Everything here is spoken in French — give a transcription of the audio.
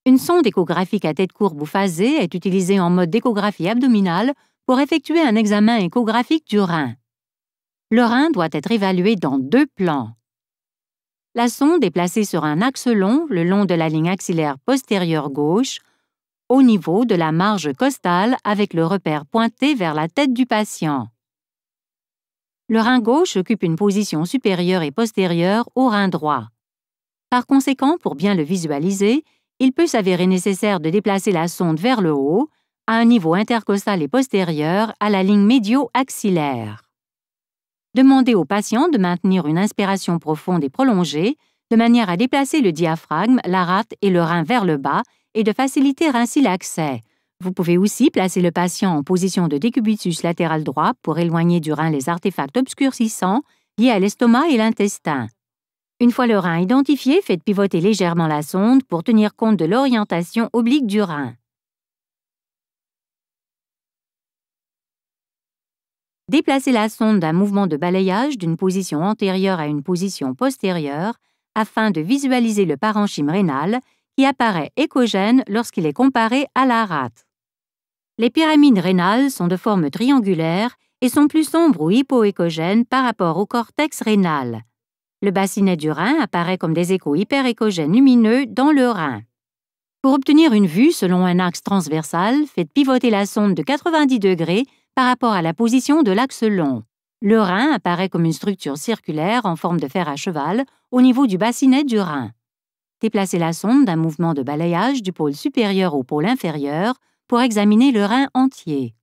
Une sonde échographique à tête courbe ou phasée est utilisée en mode d'échographie abdominale pour effectuer un examen échographique du rein. Le rein doit être évalué dans 2 plans. La sonde est placée sur un axe long le long de la ligne axillaire postérieure gauche, au niveau de la marge costale avec le repère pointé vers la tête du patient. Le rein gauche occupe une position supérieure et postérieure au rein droit. Par conséquent, pour bien le visualiser, il peut s'avérer nécessaire de déplacer la sonde vers le haut, à un niveau intercostal et postérieur à la ligne médio-axillaire. Demandez au patient de maintenir une inspiration profonde et prolongée, de manière à déplacer le diaphragme, la rate et le rein vers le bas et de faciliter ainsi l'accès. Vous pouvez aussi placer le patient en position de décubitus latéral droit pour éloigner du rein les artefacts obscurcissants liés à l'estomac et l'intestin. Une fois le rein identifié, faites pivoter légèrement la sonde pour tenir compte de l'orientation oblique du rein. Déplacez la sonde d'un mouvement de balayage d'une position antérieure à une position postérieure afin de visualiser le parenchyme rénal qui apparaît échogène lorsqu'il est comparé à la rate. Les pyramides rénales sont de forme triangulaire et sont plus sombres ou hypoéchogènes par rapport au cortex rénal. Le bassinet du rein apparaît comme des échos hyperéchogènes lumineux dans le rein. Pour obtenir une vue selon un axe transversal, faites pivoter la sonde de 90 degrés par rapport à la position de l'axe long. Le rein apparaît comme une structure circulaire en forme de fer à cheval au niveau du bassinet du rein. Déplacez la sonde d'un mouvement de balayage du pôle supérieur au pôle inférieur pour examiner le rein entier.